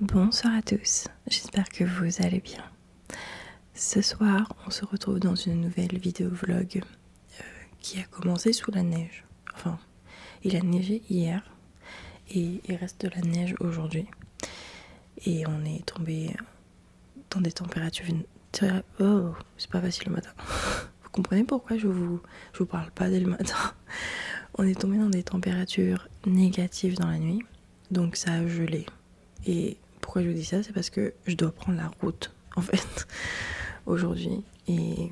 Bonsoir à tous, j'espère que vous allez bien. Ce soir, on se retrouve dans une nouvelle vidéo vlog qui a commencé sous la neige. Enfin, il a neigé hier et il reste de la neige aujourd'hui. Et on est tombé dans des températures... Oh, c'est pas facile le matin. Vous comprenez pourquoi je vous parle pas dès le matin. On est tombé dans des températures négatives dans la nuit, donc ça a gelé. Et pourquoi je vous dis ça, c'est parce que je dois prendre la route en fait aujourd'hui, et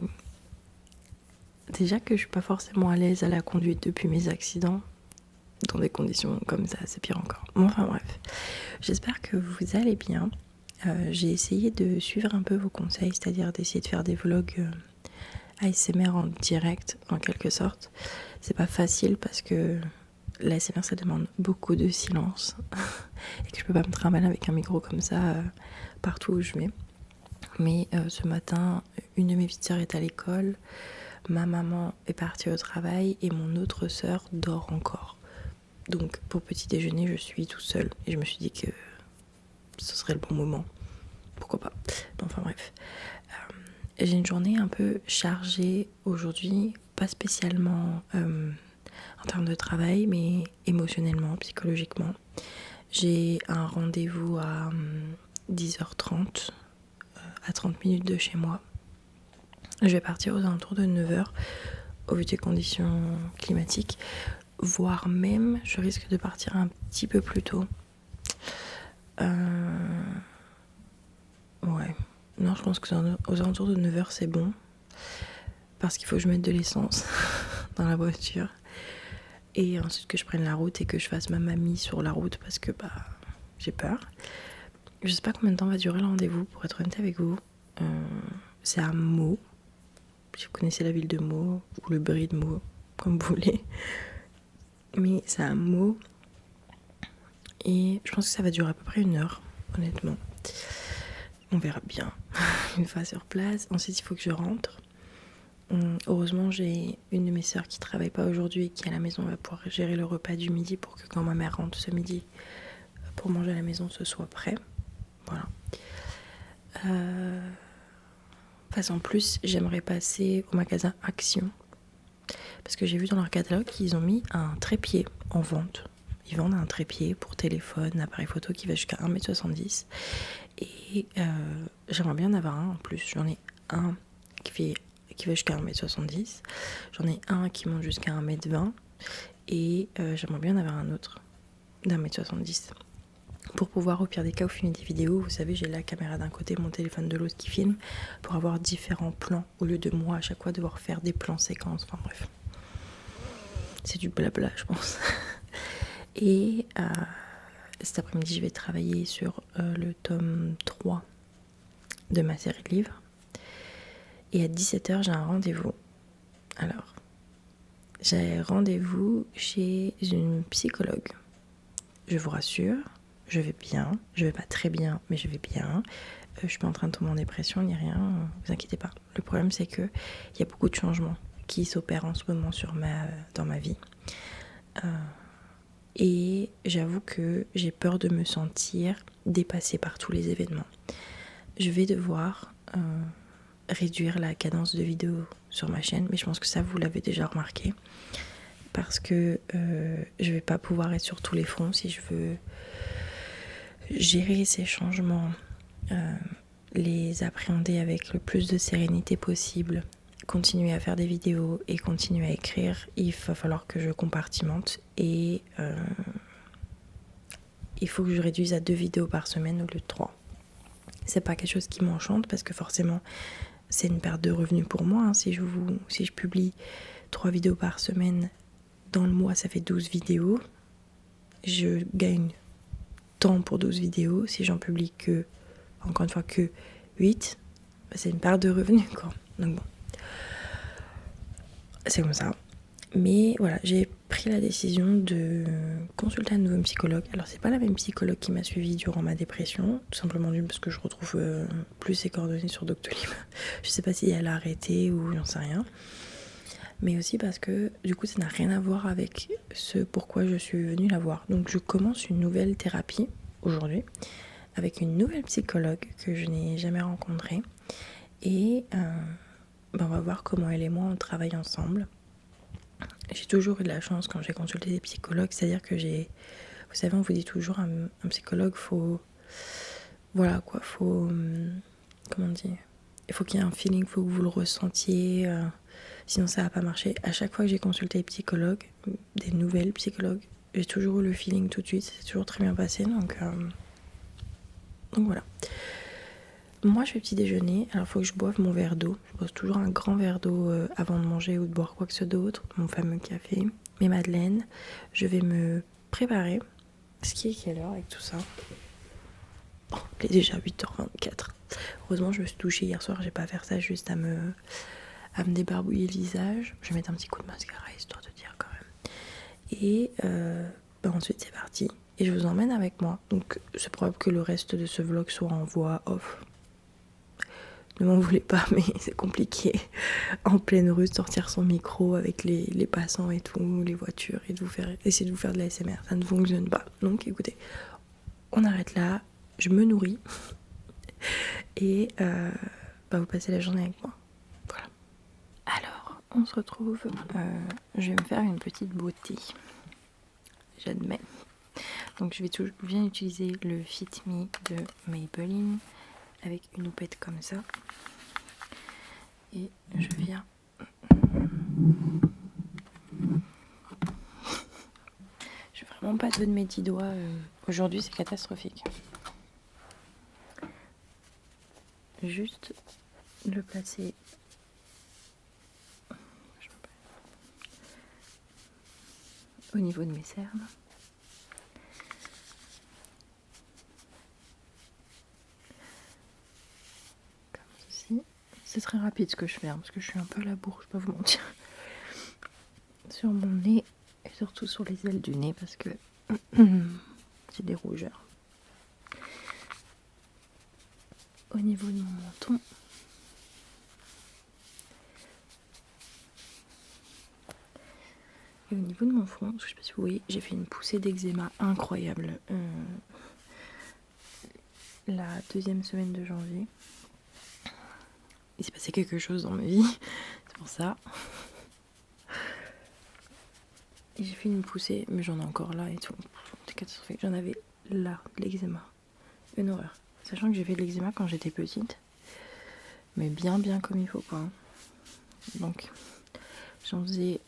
déjà que je suis pas forcément à l'aise à la conduite depuis mes accidents. Dans des conditions comme ça, c'est pire encore. Enfin bref, j'espère que vous allez bien. J'ai essayé de suivre un peu vos conseils, c'est-à-dire d'essayer de faire des vlogs ASMR en direct en quelque sorte. C'est pas facile parce que l'ASMR ça demande beaucoup de silence et que je peux pas me trimballer avec un micro comme ça partout où je vais. Mais ce matin, une de mes petites sœurs est à l'école, ma maman est partie au travail et mon autre sœur dort encore. Donc pour petit déjeuner, je suis toute seule et je me suis dit que ce serait le bon moment. Pourquoi pas. Enfin bref. J'ai une journée un peu chargée aujourd'hui, pas spécialement en termes de travail, mais émotionnellement, psychologiquement. J'ai un rendez-vous à 10h30, à 30 minutes de chez moi. Je vais partir aux alentours de 9h, au vu des conditions climatiques, voire même je risque de partir un petit peu plus tôt. Ouais, non, je pense que aux alentours de 9h c'est bon, parce qu'il faut que je mette de l'essence dans la voiture et ensuite que je prenne la route et que je fasse ma mamie sur la route parce que j'ai peur. Je sais pas combien de temps va durer le rendez-vous, pour être honnête avec vous. C'est à Meaux. Si vous connaissez la ville de Meaux ou le Brie de Meaux, comme vous voulez, mais c'est à Meaux et je pense que ça va durer à peu près 1 heure, honnêtement. On verra bien une fois sur place. Ensuite il faut que je rentre. Heureusement j'ai une de mes sœurs qui travaille pas aujourd'hui et qui à la maison va pouvoir gérer le repas du midi pour que quand ma mère rentre ce midi pour manger à la maison ce soit prêt. Voilà. En plus j'aimerais passer au magasin Action parce que j'ai vu dans leur catalogue qu'ils ont mis un trépied en vente. Ils vendent un trépied pour téléphone, appareil photo qui va jusqu'à 1m70 et j'aimerais bien en avoir un en plus. J'en ai un qui va jusqu'à 1m70, j'en ai un qui monte jusqu'à 1m20 et j'aimerais bien en avoir un autre d'1m70 pour pouvoir, au pire des cas, au filmer des vidéos, vous savez, j'ai la caméra d'un côté, mon téléphone de l'autre qui filme, pour avoir différents plans au lieu de moi à chaque fois devoir faire des plans séquences. Enfin bref, c'est du blabla je pense. Et cet après-midi je vais travailler sur le tome 3 de ma série de livres et à 17h j'ai un rendez-vous. Alors j'ai rendez-vous chez une psychologue. Je vous rassure, je vais bien. Je vais pas très bien, mais je vais bien. Je suis pas en train de tomber en dépression ni rien, vous inquiétez pas. Le problème c'est que il y a beaucoup de changements qui s'opèrent en ce moment dans ma vie. Et j'avoue que j'ai peur de me sentir dépassée par tous les événements. Je vais devoir réduire la cadence de vidéo sur ma chaîne, mais je pense que ça vous l'avez déjà remarqué, parce que je vais pas pouvoir être sur tous les fronts si je veux gérer ces changements, les appréhender avec le plus de sérénité possible, continuer à faire des vidéos et continuer à écrire. Il va falloir que je compartimente et il faut que je réduise à 2 vidéos par semaine au lieu de 3. C'est pas quelque chose qui m'enchante parce que forcément c'est une perte de revenus pour moi, hein. Si je publie 3 vidéos par semaine dans le mois, ça fait 12 vidéos. Je gagne tant pour 12 vidéos. Si j'en publie encore une fois que 8, c'est une perte de revenus quoi. Donc bon, c'est comme ça. Mais voilà, j'ai pris la décision de consulter un nouveau psychologue. Alors c'est pas la même psychologue qui m'a suivie durant ma dépression, tout simplement parce que je retrouve plus ses coordonnées sur Doctolib. Je sais pas si elle a arrêté ou j'en sais rien. Mais aussi parce que du coup ça n'a rien à voir avec ce pourquoi je suis venue la voir. Donc je commence une nouvelle thérapie aujourd'hui avec une nouvelle psychologue que je n'ai jamais rencontrée. Et on va voir comment elle et moi on travaille ensemble. J'ai toujours eu de la chance quand j'ai consulté des psychologues, c'est-à-dire que vous savez, on vous dit toujours un psychologue, voilà quoi, comment dire, il faut qu'il y ait un feeling, il faut que vous le ressentiez, sinon ça va pas marcher. À chaque fois que j'ai consulté des psychologues, des nouvelles psychologues, j'ai toujours eu le feeling tout de suite, c'est toujours très bien passé, donc voilà. Moi je fais petit déjeuner, alors il faut que je boive mon verre d'eau. Je bois toujours un grand verre d'eau avant de manger ou de boire quoi que ce soit d'autre, mon fameux café, mes madeleines. Je vais me préparer. Ce qui est quelle heure avec tout ça? Oh, il est déjà 8h24. Heureusement je me suis douchée hier soir, j'ai pas à faire ça juste à me débarbouiller le visage. Je vais mettre un petit coup de mascara histoire de dire quand même. Et ensuite c'est parti. Et je vous emmène avec moi. Donc c'est probable que le reste de ce vlog soit en voix off. Ne m'en voulez pas, mais c'est compliqué en pleine rue de sortir son micro avec les passants et tout, les voitures, et essayer de vous faire de la SMR. Ça ne fonctionne pas. Donc écoutez, on arrête là, je me nourris et vous passez la journée avec moi. Voilà. Alors, on se retrouve. Je vais me faire une petite beauté. J'admets. Donc je vais bien utiliser le Fit Me de Maybelline avec une houppette comme ça. Et je viens. Je vais vraiment pas donner mes 10 doigts. Aujourd'hui, c'est catastrophique. Juste le placer au niveau de mes cernes. Comme ceci. C'est très rapide ce que je fais, parce que je suis un peu à la bourre, je peux pas vous mentir. Sur mon nez et surtout sur les ailes du nez parce que j'ai des rougeurs. Au niveau de mon menton. Et au niveau de mon front, je sais pas si vous voyez, j'ai fait une poussée d'eczéma incroyable la 2e semaine de janvier. Il s'est passé quelque chose dans ma vie, c'est pour ça. Et j'ai fait une poussée, mais j'en ai encore là et tout. C'est catastrophique. J'en avais là, de l'eczéma. Une horreur. Sachant que j'ai fait de l'eczéma quand j'étais petite. Mais bien comme il faut quoi. Donc j'en faisais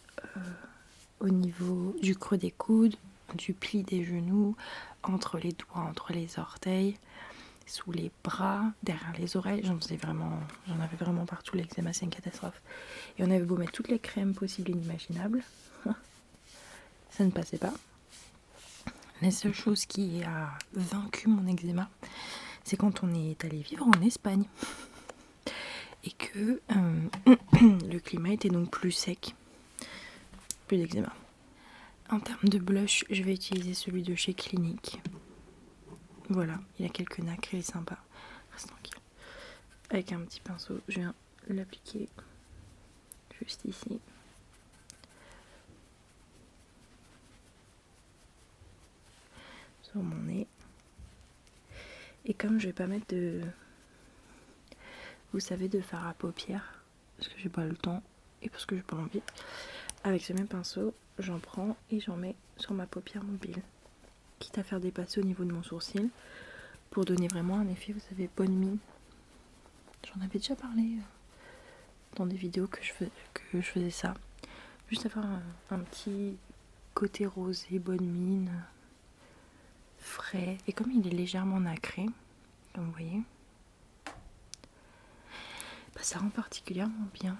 au niveau du creux des coudes, du pli des genoux, entre les doigts, entre les orteils, sous les bras, derrière les oreilles. J'en avais vraiment partout. L'eczéma, c'est une catastrophe. Et on avait beau mettre toutes les crèmes possibles et inimaginables, ça ne passait pas. La seule chose qui a vaincu mon eczéma, c'est quand on est allé vivre en Espagne et que le climat était donc plus sec, plus d'eczéma. En termes de blush, je vais utiliser celui de chez Clinique. Voilà, il a quelques nacres, il est sympa. Reste tranquille. Avec un petit pinceau, je viens l'appliquer juste ici. Sur mon nez. Et comme je vais pas mettre de... Vous savez, de fard à paupières, parce que j'ai pas le temps et parce que j'ai pas envie, avec ce même pinceau, j'en prends et j'en mets sur ma paupière mobile. Quitte à faire dépasser au niveau de mon sourcil, pour donner vraiment un effet, vous savez, bonne mine. J'en avais déjà parlé dans des vidéos que je faisais ça. Juste avoir un petit côté rosé, bonne mine, frais. Et comme il est légèrement nacré, comme vous voyez, ça rend particulièrement bien.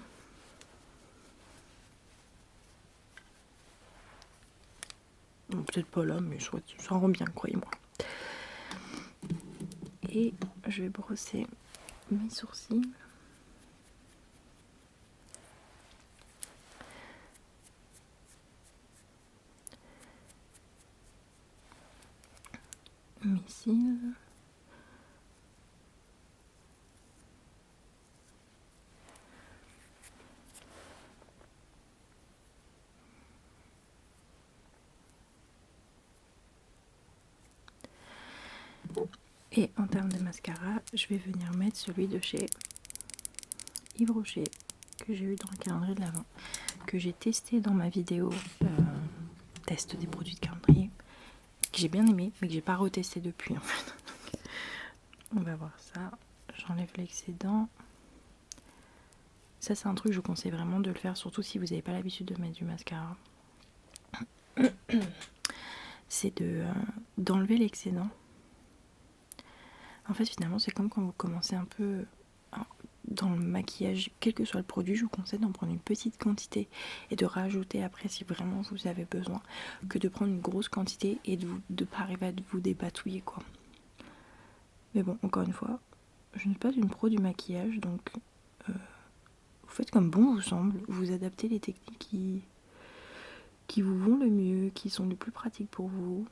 Bon, peut-être pas là, mais ça rend bien, croyez-moi. Et je vais brosser mes sourcils. Mes cils. Et en termes de mascara, je vais venir mettre celui de chez Yves Rocher que j'ai eu dans le calendrier de l'Avent, que j'ai testé dans ma vidéo test des produits de calendrier, que j'ai bien aimé mais que j'ai pas retesté depuis en fait. On va voir ça. J'enlève l'excédent. Ça c'est un truc que je vous conseille vraiment de le faire, surtout si vous n'avez pas l'habitude de mettre du mascara. C'est d'enlever l'excédent. En fait finalement c'est comme quand vous commencez un peu dans le maquillage, quel que soit le produit, je vous conseille d'en prendre une petite quantité et de rajouter après si vraiment vous avez besoin, que de prendre une grosse quantité et de pas arriver à vous dépatouiller quoi. Mais bon, encore une fois, je ne suis pas une pro du maquillage, donc vous faites comme bon vous semble, vous adaptez les techniques qui vous vont le mieux, qui sont les plus pratiques pour vous,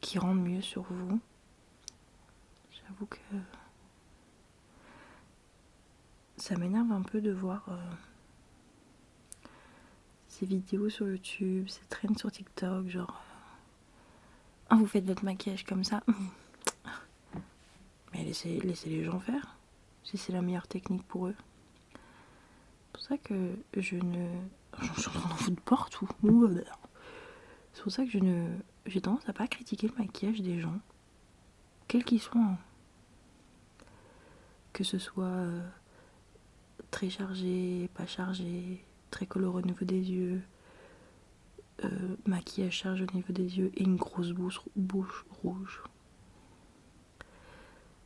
qui rendent mieux sur vous. J'avoue que ça m'énerve un peu de voir ces vidéos sur YouTube, ces trends sur TikTok, genre vous faites votre maquillage comme ça. Mais laissez les gens faire, si c'est la meilleure technique pour eux. C'est pour ça que je suis en train d'en foutre partout. C'est pour ça que j'ai tendance à pas critiquer le maquillage des gens, quels qu'ils soient. Hein. Que ce soit très chargé, pas chargé, très coloré au niveau des yeux, maquillage chargé au niveau des yeux et une grosse bouche rouge.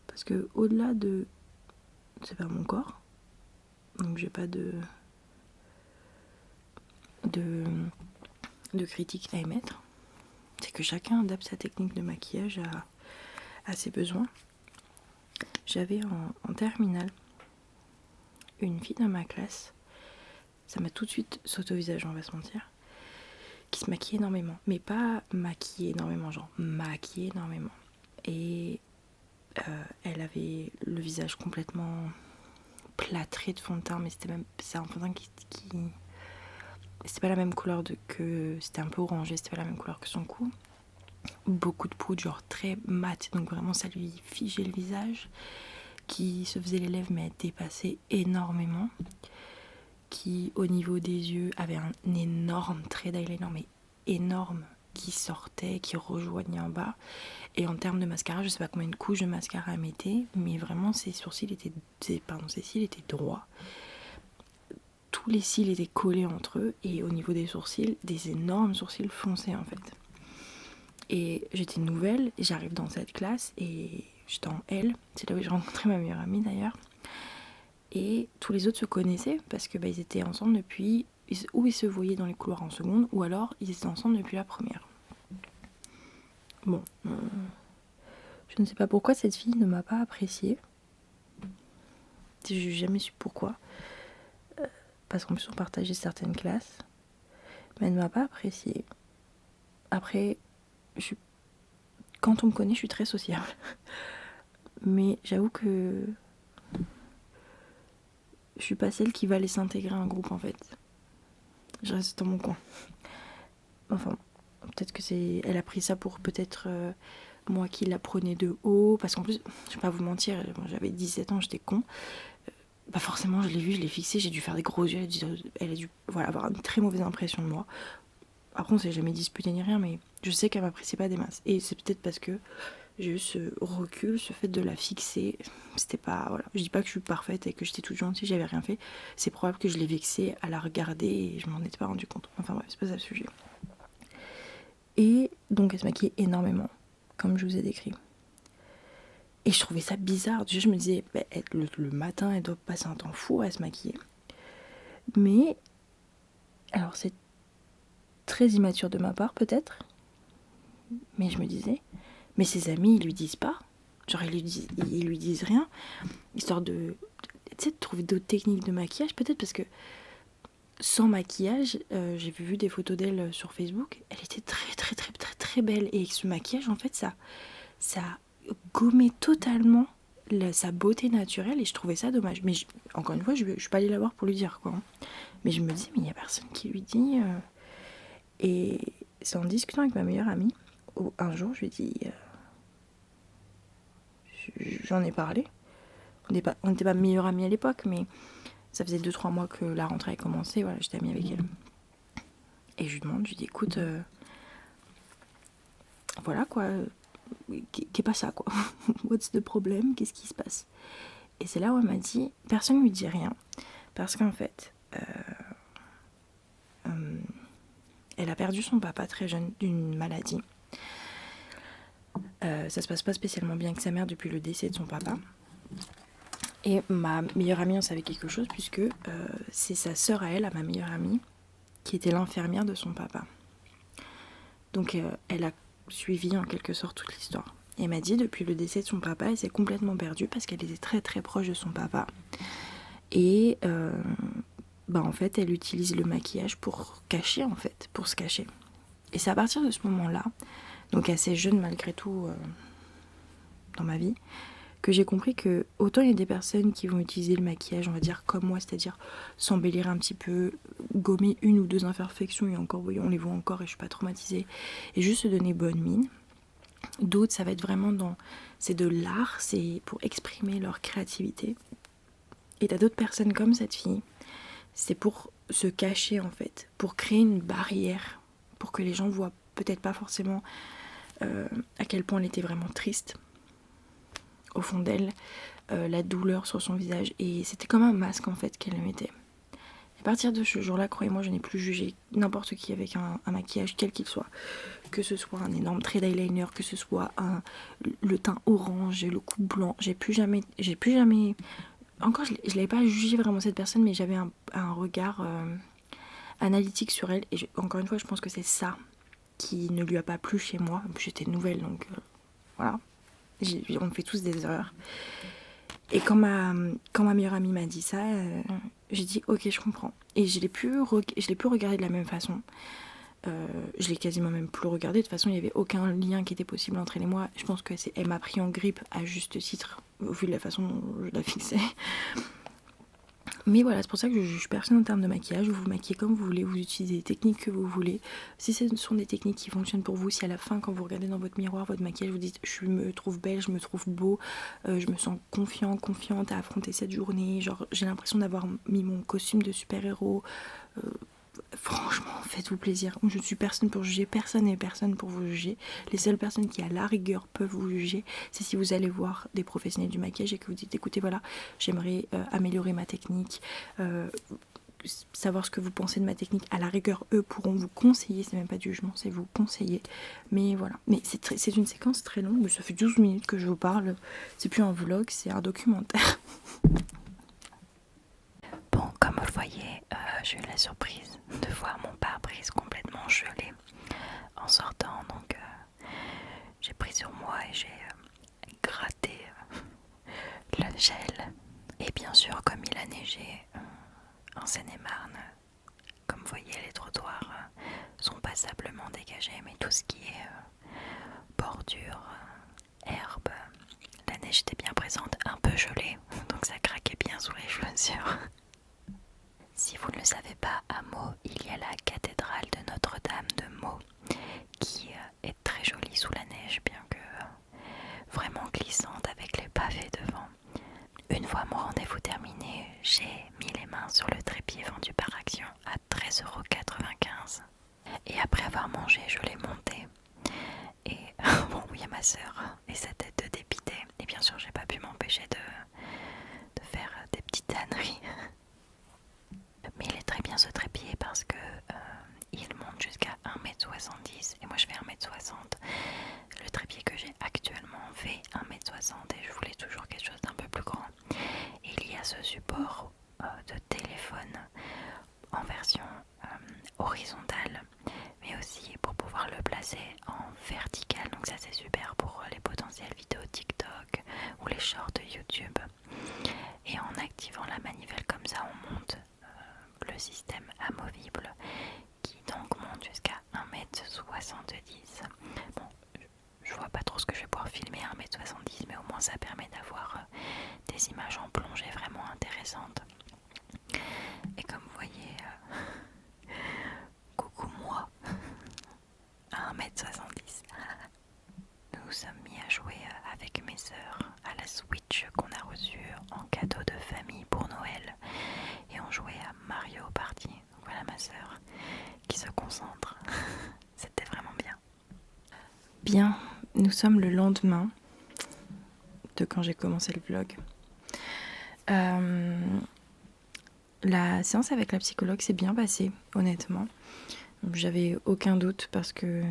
Parce que au-delà de... c'est pas mon corps, donc j'ai pas de critique à émettre. C'est que chacun adapte sa technique de maquillage à ses besoins. J'avais en terminale une fille dans ma classe, ça m'a tout de suite sauté au visage, on va se mentir, qui se maquillait énormément, mais pas maquillée énormément, genre maquillée énormément. Et elle avait le visage complètement plâtré de fond de teint, mais c'est un fond de teint qui c'était pas la même couleur c'était un peu orangé, c'était pas la même couleur que son cou. Beaucoup de poudre, genre très mat, donc vraiment ça lui figeait le visage, qui se faisait les lèvres mais dépassait énormément, qui au niveau des yeux avait un énorme trait d'eyeliner, mais énorme, qui sortait, qui rejoignait en bas. Et en termes de mascara, je sais pas combien de couches de mascara elle mettait, mais vraiment ses cils étaient droits. Tous les cils étaient collés entre eux, et au niveau des sourcils, des énormes sourcils foncés en fait. Et j'étais nouvelle, et j'arrive dans cette classe, et j'étais en L, c'est là où j'ai rencontré ma meilleure amie d'ailleurs. Et tous les autres se connaissaient, parce que ils étaient ensemble depuis... ou ils se voyaient dans les couloirs en seconde, ou alors ils étaient ensemble depuis la première. Bon, je ne sais pas pourquoi cette fille ne m'a pas appréciée. Je n'ai jamais su pourquoi. Parce qu'en plus on partageait certaines classes. Mais elle ne m'a pas appréciée. Après, quand on me connaît, je suis très sociable. Mais j'avoue que je suis pas celle qui va aller s'intégrer à un groupe en fait. Je reste dans mon coin. Enfin, peut-être que elle a pris ça pour peut-être moi qui la prenais de haut. Parce qu'en plus, je vais pas vous mentir, j'avais 17 ans, j'étais con. Forcément, je l'ai vue, je l'ai fixée, j'ai dû faire des gros yeux, elle a dû avoir une très mauvaise impression de moi. Après, on s'est jamais disputé ni rien, mais je sais qu'elle m'appréciait pas des masses. Et c'est peut-être parce que j'ai eu ce recul, ce fait de la fixer. C'était pas... Voilà. Je dis pas que je suis parfaite et que j'étais toute gentille, j'avais rien fait. C'est probable que je l'ai vexée à la regarder et je m'en étais pas rendu compte. Enfin bref, c'est pas ça le sujet. Et donc, elle se maquillait énormément, comme je vous ai décrit. Et je trouvais ça bizarre. Déjà, je me disais, le matin, elle doit passer un temps fou à se maquiller. Mais, alors c'est très immature de ma part, peut-être. Mais je me disais, mais ses amis, ils lui disent pas. Genre, ils lui disent rien. Histoire de trouver d'autres techniques de maquillage, peut-être parce que sans maquillage, j'ai vu des photos d'elle sur Facebook. Elle était très, très, très, très, très belle. Et avec ce maquillage, en fait, ça gommait totalement sa beauté naturelle et je trouvais ça dommage. Mais encore une fois, je suis pas allée la voir pour lui dire quoi. Mais je me dis, mais il y a personne qui lui dit. Et c'est en discutant avec ma meilleure amie, un jour, je lui ai dit, j'en ai parlé. On n'était pas meilleures amies à l'époque, mais ça faisait 2-3 mois que la rentrée avait commencé, voilà, j'étais amie avec elle. Et je lui demande, je lui dis écoute, voilà quoi, qu'est pas ça quoi. What's the problem, qu'est-ce qui se passe? Et c'est là où elle m'a dit, personne ne lui dit rien, parce qu'en fait, elle a perdu son papa très jeune d'une maladie. Ça se passe pas spécialement bien avec sa mère depuis le décès de son papa. Et ma meilleure amie en savait quelque chose, puisque c'est sa sœur à elle, à ma meilleure amie, qui était l'infirmière de son papa. Donc elle a suivi en quelque sorte toute l'histoire. Et elle m'a dit, depuis le décès de son papa, elle s'est complètement perdue parce qu'elle était très très proche de son papa. Et en fait, elle utilise le maquillage pour cacher, en fait, pour se cacher. Et c'est à partir de ce moment-là, donc assez jeune malgré tout dans ma vie, que j'ai compris que autant il y a des personnes qui vont utiliser le maquillage, on va dire comme moi, c'est-à-dire s'embellir un petit peu, gommer 1 ou 2 imperfections, et encore, oui, on les voit encore et je suis pas traumatisée, et juste se donner bonne mine. D'autres, ça va être vraiment c'est de l'art, c'est pour exprimer leur créativité. Et t'as d'autres personnes comme cette fille, c'est pour se cacher en fait, pour créer une barrière, pour que les gens voient peut-être pas forcément à quel point elle était vraiment triste au fond d'elle, la douleur sur son visage, et c'était comme un masque en fait qu'elle mettait. À partir de ce jour-là, croyez-moi, je n'ai plus jugé n'importe qui avec un maquillage quel qu'il soit, que ce soit un énorme trait d'eyeliner, que ce soit le teint orange, le cou blanc. J'ai plus jamais encore je l'avais pas jugé vraiment cette personne, mais j'avais un regard analytique sur elle, et encore une fois je pense que c'est ça qui ne lui a pas plu chez moi. J'étais nouvelle, donc voilà, on fait tous des erreurs. Et quand ma meilleure amie m'a dit ça, j'ai dit ok, je comprends. Et je l'ai plus regardé de la même façon. Je l'ai quasiment même plus regardé. De toute façon, il n'y avait aucun lien qui était possible entre elle et moi. Je pense qu'elle m'a pris en grippe à juste titre, au vu de la façon dont je la fixais. Mais voilà, c'est pour ça que je juge personne en termes de maquillage. Vous vous maquillez comme vous voulez, vous utilisez les techniques que vous voulez. Si ce sont des techniques qui fonctionnent pour vous, si à la fin, quand vous regardez dans votre miroir votre maquillage, vous dites je me trouve belle, je me trouve beau, je me sens confiante à affronter cette journée, genre j'ai l'impression d'avoir mis mon costume de super-héros, franchement, faites-vous plaisir. Je ne suis personne pour juger, personne n'est personne pour vous juger. Les seules personnes qui à la rigueur peuvent vous juger, c'est si vous allez voir des professionnels du maquillage et que vous dites écoutez voilà, j'aimerais améliorer ma technique, savoir ce que vous pensez de ma technique. À la rigueur, eux pourront vous conseiller, c'est même pas du jugement, c'est vous conseiller. Mais voilà, mais c'est une séquence très longue, ça fait 12 minutes que je vous parle, c'est plus un vlog, c'est un documentaire. Bon, comme vous le voyez, j'ai eu la surprise de voir mon pare-brise complètement gelé en sortant, donc j'ai pris sur moi et j'ai gratté le gel. Et bien sûr, comme il a neigé en Seine-et-Marne, comme vous voyez, les trottoirs sont passablement dégagés, mais tout ce qui est bordure, herbe, la neige était bien présente, un peu gelée, donc ça craquait bien sous les chaussures. Si vous ne le savez pas, à Meaux, il y a la cathédrale de Notre-Dame de Meaux qui est très jolie sous la neige, bien que vraiment glissante avec les pavés devant. Une fois mon rendez-vous terminé, j'ai mis les mains sur le trépied vendu par Action à 13,95 €. Et après avoir mangé, je l'ai monté. Et bon, il y a ma soeur et sa tête de dépité. Et bien sûr, j'ai pas pu m'empêcher de faire des petites âneries. Mais il est très bien ce trépied parce que il monte jusqu'à 1,70 m et moi je fais 1,60 m. Le trépied que j'ai actuellement fait 1,60 m et je voulais toujours quelque chose d'un peu plus grand. Et il y a ce support de téléphone en version horizontale, mais aussi pour pouvoir le placer en vertical. Donc ça c'est super pour les potentielles vidéos TikTok ou les shorts YouTube. Et en activant la manivelle comme ça, on monte le système amovible qui donc monte jusqu'à 1,70 m. Bon, je vois pas trop ce que je vais pouvoir filmer à 1,70 m, mais au moins ça permet d'avoir des images en plongée vraiment intéressantes. Et comme vous voyez, coucou moi, à 1,70 m. Nous nous sommes mis à jouer avec mes sœurs à la bien, nous sommes le lendemain de quand j'ai commencé le vlog. La séance avec la psychologue s'est bien passée, honnêtement. J'avais aucun doute parce que,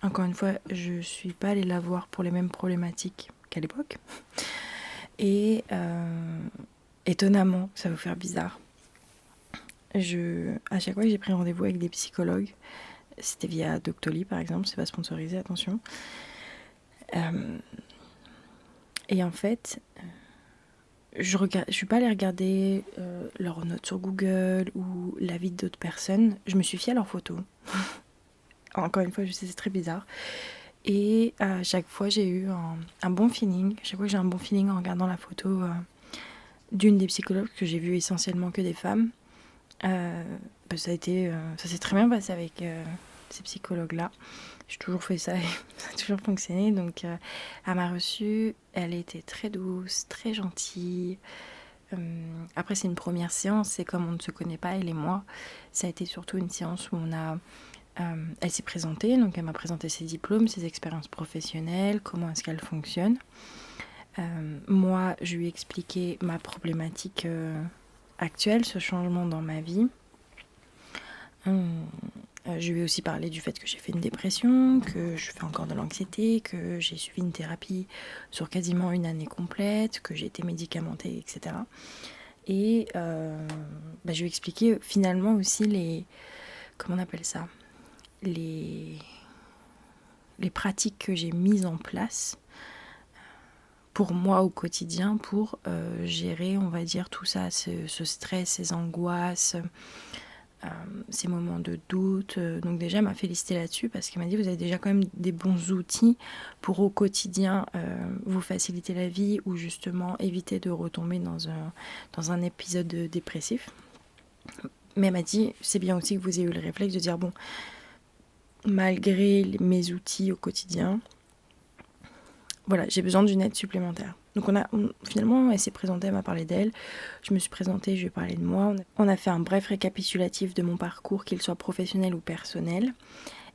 encore une fois, je suis pas allée la voir pour les mêmes problématiques qu'à l'époque. Et étonnamment, ça va vous faire bizarre. À chaque fois que j'ai pris rendez-vous avec des psychologues, c'était via Doctolib par exemple, c'est pas sponsorisé, attention. Et en fait, je suis pas allée regarder leurs notes sur Google ou l'avis d'autres personnes. Je me suis fiée à leurs photos. Encore une fois, je sais, c'est très bizarre. Et à chaque fois, j'ai eu un bon feeling. Chaque fois que j'ai un bon feeling en regardant la photo d'une des psychologues, que j'ai vu essentiellement que des femmes, ça s'est très bien passé avec ces psychologues-là. J'ai toujours fait ça et ça a toujours fonctionné. Donc, elle m'a reçue. Elle était très douce, très gentille. Après, c'est une première séance. C'est comme on ne se connaît pas, elle et moi. Ça a été surtout une séance où elle s'est présentée. Donc, elle m'a présenté ses diplômes, ses expériences professionnelles, comment est-ce qu'elle fonctionne. Moi, je lui ai expliqué ma problématique actuelle, ce changement dans ma vie. Je lui ai aussi parlé du fait que j'ai fait une dépression, que je fais encore de l'anxiété, que j'ai suivi une thérapie sur quasiment une année complète, que j'ai été médicamentée, etc. Et je lui ai expliqué finalement aussi comment on appelle ça, les pratiques que j'ai mises en place pour moi au quotidien pour gérer, on va dire, tout ça, ce stress, ces angoisses, ces moments de doute. Donc déjà, elle m'a félicité là-dessus parce qu'elle m'a dit vous avez déjà quand même des bons outils pour au quotidien vous faciliter la vie ou justement éviter de retomber dans un épisode dépressif. Mais elle m'a dit c'est bien aussi que vous ayez eu le réflexe de dire bon, malgré mes outils au quotidien, voilà, j'ai besoin d'une aide supplémentaire. Donc finalement, elle s'est présentée, elle m'a parlé d'elle. Je me suis présentée, je lui ai parlé de moi. On a fait un bref récapitulatif de mon parcours, qu'il soit professionnel ou personnel.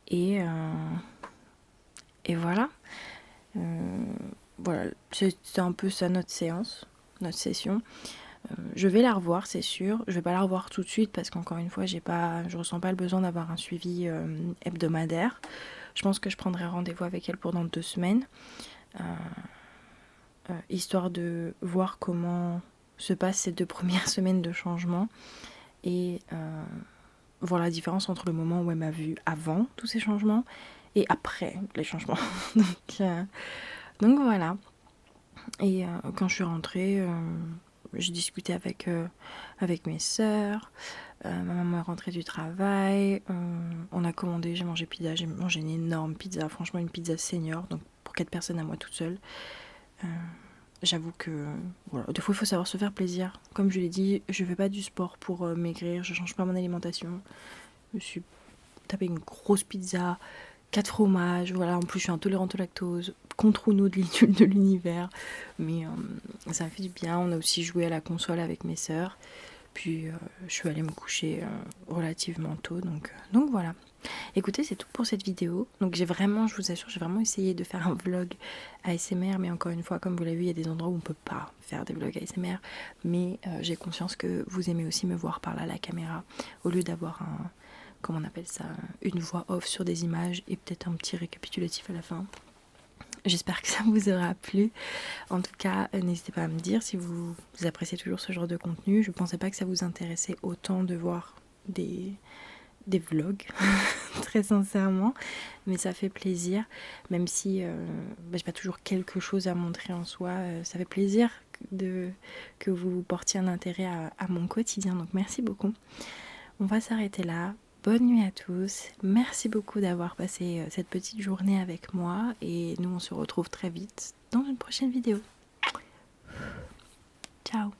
Et voilà. Voilà, c'est un peu ça notre séance, notre session. Je vais la revoir, c'est sûr. Je vais pas la revoir tout de suite parce qu'encore une fois, je ressens pas le besoin d'avoir un suivi hebdomadaire. Je pense que je prendrai rendez-vous avec elle pendant 2 semaines. Histoire de voir comment se passent ces 2 premières semaines de changement et voir la différence entre le moment où elle m'a vue avant tous ces changements et après les changements. Donc voilà. Et quand je suis rentrée, j'ai discuté avec mes sœurs. Ma maman est rentrée du travail. On a commandé, j'ai mangé pizza. J'ai mangé une énorme pizza, franchement une pizza senior, donc pour 4 personnes à moi toute seule. J'avoue que voilà, des fois il faut savoir se faire plaisir. Comme je l'ai dit, je fais pas du sport pour maigrir, je change pas mon alimentation. Je me suis tapé une grosse pizza, 4 fromages, voilà, en plus je suis intolérante au lactose, contre Uno de l'univers, mais ça me fait du bien. On a aussi joué à la console avec mes sœurs, puis je suis allée me coucher relativement tôt, donc voilà. Écoutez, c'est tout pour cette vidéo. Donc je vous assure, j'ai vraiment essayé de faire un vlog ASMR, mais encore une fois, comme vous l'avez vu, il y a des endroits où on peut pas faire des vlogs ASMR, mais j'ai conscience que vous aimez aussi me voir par là à la caméra, au lieu d'avoir comment on appelle ça, une voix off sur des images et peut-être un petit récapitulatif à la fin. J'espère que ça vous aura plu. En tout cas, n'hésitez pas à me dire si vous appréciez toujours ce genre de contenu. Je ne pensais pas que ça vous intéressait autant de voir des vlogs, très sincèrement, mais ça fait plaisir, même si j'ai pas toujours quelque chose à montrer en soi, ça fait plaisir que vous portiez un intérêt à mon quotidien, donc merci beaucoup. On va s'arrêter là. Bonne nuit à tous, merci beaucoup d'avoir passé cette petite journée avec moi et nous on se retrouve très vite dans une prochaine vidéo. Ciao.